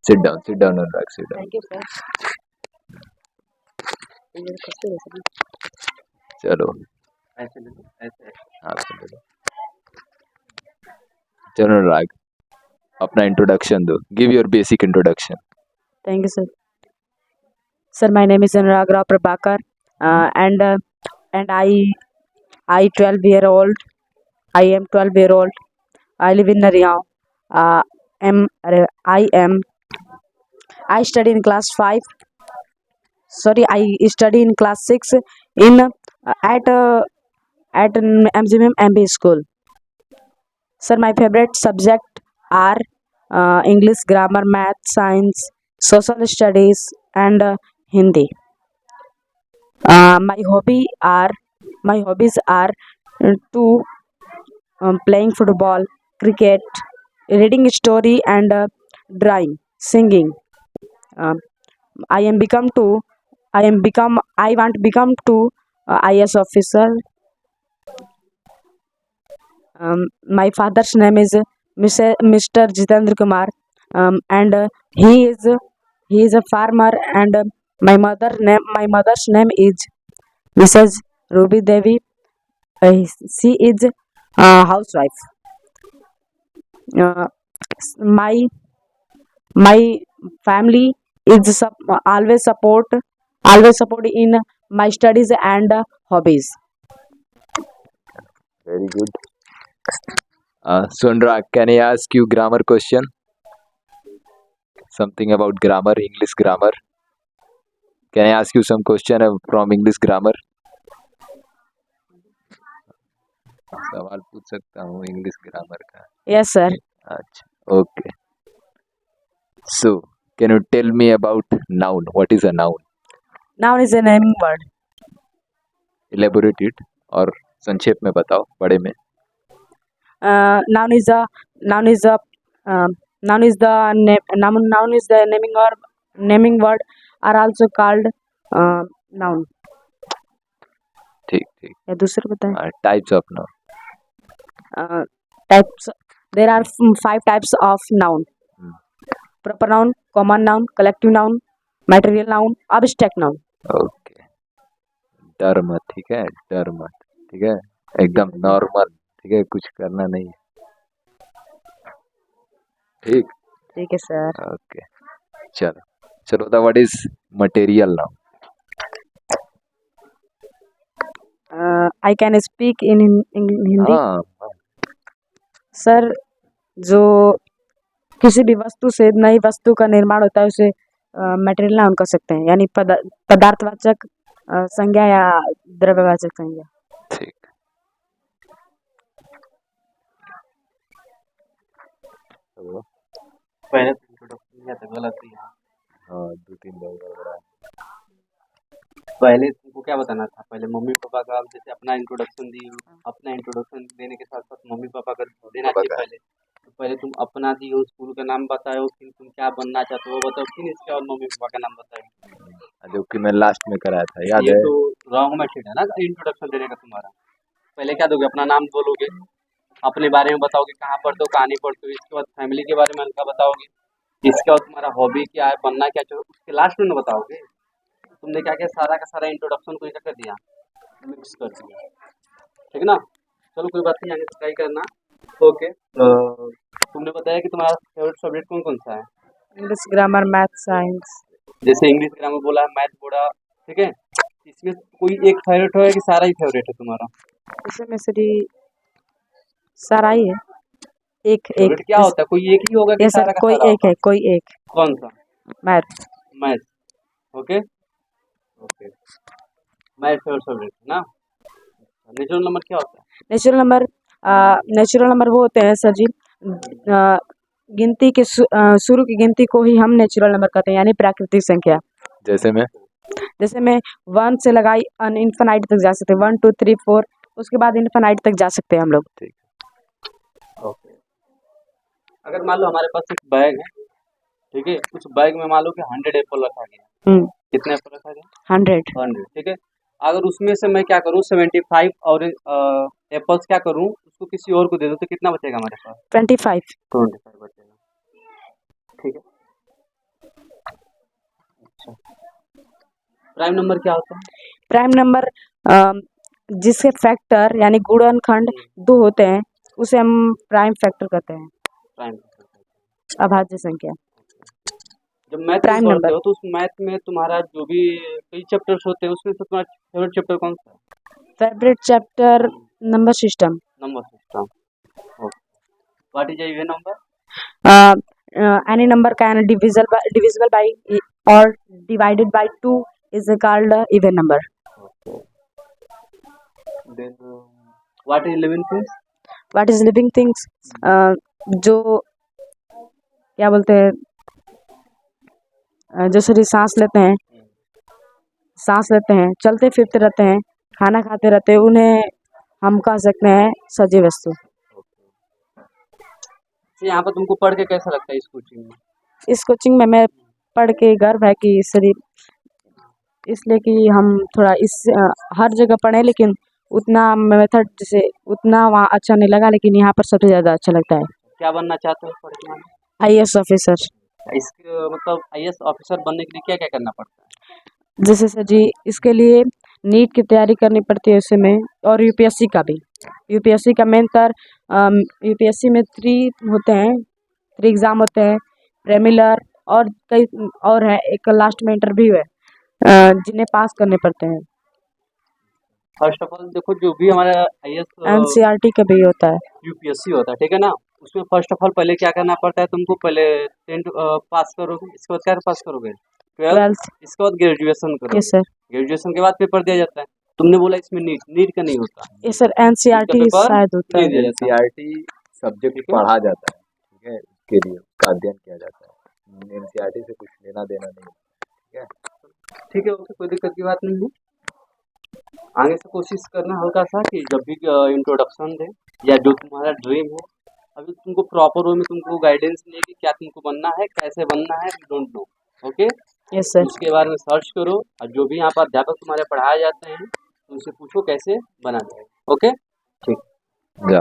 Sit down, Anurag, sit down. Thank you sir. चलो, ऐसे ले लो, ऐसे हाथ से ले लो। चलो अनुराग, अपना इंट्रोडक्शन दो। Give your basic introduction. Thank you, sir. Sir, my name is Anurag Rao Prabhakar, and I 12 year old. I am 12 year old. I live in Narigaon. I study in class 5. Sorry, I study in class 6 in at MGM MB school. Sir, my favorite subject are English, grammar, math, science, social studies, and Hindi. My hobbies are to playing football, cricket, reading story, and drawing, singing. Um, I am become to I want to become to IS officer. My father's name is Mr. Jitendra Kumar, and he is a farmer, and my mother's name is Mrs. Ruby Devi. She is a housewife. Uh, my my family is always support in my studies and hobbies. Very good. So Anurag, can I ask you grammar question? Something about grammar, English grammar. Can I ask you some question from English grammar? सवाल पूछ सकता हूँ English grammar का? Yes, sir. अच्छा, okay. So, can you tell me about noun? What is a noun? Noun is a naming word. Elaborate it और संक्षेप में बताओ, बड़े में. Noun is the naming word are also called noun. ठीक ठीक. या दूसरा बताएं. Types of noun. Types. There are 5 types of noun. Proper noun, common noun, collective noun, material noun, abstract noun. Okay. डर मत, ठीक है, डर मत, ठीक है, एकदम नॉर्मल, ठीक है, कुछ करना नहीं है, ठीक. ठीक है सर. ओके, चलो चलो बता, what is material noun? I can speak in Hindi. हाँ, सर, जो किसी भी वस्तु से नई वस्तु का निर्माण होता है उसे मटेरियल नाउन कर सकते हैं, यानी पदार्थवाचक संज्ञा या द्रव्यवाचक संज्ञा. ठीक. तो पहले तो इंट्रोडक्शन दिया था, गलत दिया. हाँ, 2-3 बार गड़बड़ा. पहले तुमको क्या बताना था? पहले मम्मी पापा का, जैसे अपना इंट्रोडक्शन दी, अपना इंट्रोडक्शन देने के साथ साथ मम्मी पापा का देना चाहिए पहले. तो पहले तुम अपना दियो, स्कूल का नाम बताओ, फिर तुम क्या बनना चाहते हो वो बताओ, फिर इसके बाद मम्मी पापा का नाम बताओ. जो कि मैं लास्ट में कराया था, याद ये है? तो रॉन्ग मेथड है ना इंट्रोडक्शन देने का तुम्हारा. पहले क्या दोगे? अपना नाम बोलोगे, अपने बारे में बताओगे, कहाँ पढ़ते हो, कहानी पढ़ते हो, इसके बाद फैमिली के बारे में हल्का बताओगे, इसके बाद तुम्हारा हॉबी क्या है, बनना क्या चाहो, उसके लास्ट में ना बताओगे. तुमने क्या किया, सारा का सारा इंट्रोडक्शन को क्या कर दिया, मिक्स कर दिया. ठीक है ना? चलो कोई बात नहीं, आगे ट्राई करना. ओके. तुमने बताया कि तुम्हारा फेवरेट सब्जेक्ट कौन कौन सा है? English, grammar, math, science. जैसे इंग्लिश ग्रामर बोला, मैथ बोला, ठीक है. इसमें कोई एक फेवरेट है कि सारा ही फेवरेट है तुम्हारा? इसमें से सारा ही है. एक फेवरेट क्या होता है? कोई एक ही होगा कि यस सारा सर, का कोई सारा एक होगा? है, कोई एक. कौन सा? Math. Math. Okay okay. Math favourite subject है ना. नेचुरल नंबर क्या होता है? नेचुरल नंबर वो होते हैं सर जी, गिनती के शुरू की गिनती को ही हम नेचुरल नंबर कहते हैं, यानी प्राकृतिक संख्या. जैसे मैं 1 से लगाई इनफाइनाइट तक जा सकते हैं, 1 2 3 4, उसके बाद इनफाइनाइट तक जा सकते हैं हम लोग. ठीक. ओके. अगर मान लो हमारे पास एक बैग है, ठीक है, उस बैग में मान लो कि 100 एप्पल रखा गया. कितने एप्पल रखा गया? 100. ठीक है. अगर उसमें से मैं क्या करूँ, 75 और एप्पल्स क्या करूँ, उसको किसी और को दे दूँ, तो कितना बचेगा हमारे पास? 25. बचेगा. ठीक है. प्राइम नंबर क्या होता है? प्राइम नंबर जिसके फैक्टर यानी गुणनखंड 2 होते हैं उसे हम प्राइम फैक्टर कहते हैं, प्राइम अभाज्य संख्या। जब मैथ में प्राइम पढ़ते नंबर हो तो उस मैथ में तुम्हारा जो भी कई चैप्टर्स होते हैं उसमें से तुम्हारा फेवरेट चैप्टर कौन सा है? Favourite chapter number system. Number system. Okay. What is even number? Any number can divisible by or divided by 2 is called a even number. Then what is living things? What is living things? जो क्या बोलते हैं, जो शरीर सांस लेते हैं, चलते फिरते रहते हैं, खाना खाते रहते हैं, उन्हें हम कह सकते हैं सजीव वस्तु। यहाँ पर तुमको पढ़ के कैसा लगता है इस कोचिंग में? इस कोचिंग में मैं पढ़ के गर्व है कि शरीर, इसलिए कि हम थोड़ा हर जगह पढ़े लेकिन उतना मेथड जैसे उतना वहाँ अच्छा नहीं लगा, लेकिन यहाँ पर सबसे ज़्यादा अच्छा लगता है। क्या बनना चाहते हो पढ़ के? IAS officer. इसके मतलब IAS ऑफिसर बनने के लिए क्या क्या करना पड़ता है? जैसे सर जी, इसके लिए नीट की तैयारी करनी पड़ती है उसमें, और यूपीएससी का भी। यूपीएससी का मेन यूपीएससी में 3 होते हैं, 3 एग्ज़ाम होते हैं, प्रीलिमिनर और कई और है, एक लास्ट में इंटरव्यू है, जिन्हें पास करने पड़ते हैं। फर्स्ट ऑफ ऑल देखो, जो भी हमारा IAS NCERT का भी होता है, यूपीएससी होता है, ठीक है ना, उसमें फर्स्ट ऑफ ऑल पहले क्या करना पड़ता है तुमको? पहले 10th पास करोगे, इसके बाद क्या पास करोगे? 12th, इसके बाद ग्रेजुएशन करोगे। Yes sir. ग्रेजुएशन के बाद पेपर दिया जाता है। तुमने बोला इसमें नीट का नहीं होता। यस सर, NCERT पेपर शायद होता नहीं है। दिया जाता। NCERT सब्जेक्ट पढ़ा जाता है, ठीक है, उसके लिए उसका अध्ययन किया जाता है। NCERT से कुछ लेना देना नहीं, ठीक है। ठीक है, ओके, कोई दिक्कत की बात नहीं है। आगे से कोशिश करना हल्का सा कि जब भी इंट्रोडक्शन दे या जो तुम्हारा ड्रीम है, अभी तुमको प्रॉपर वे में तुमको गाइडेंस नहीं है कि क्या तुमको बनना है, कैसे बनना है, don't know. Okay, yes sir. उसके बारे में सर्च करो और जो भी यहाँ पर अध्यापक तुम्हारे पढ़ाए जाते हैं उनसे पूछो कैसे बना जाए। ओके, ठीक। जा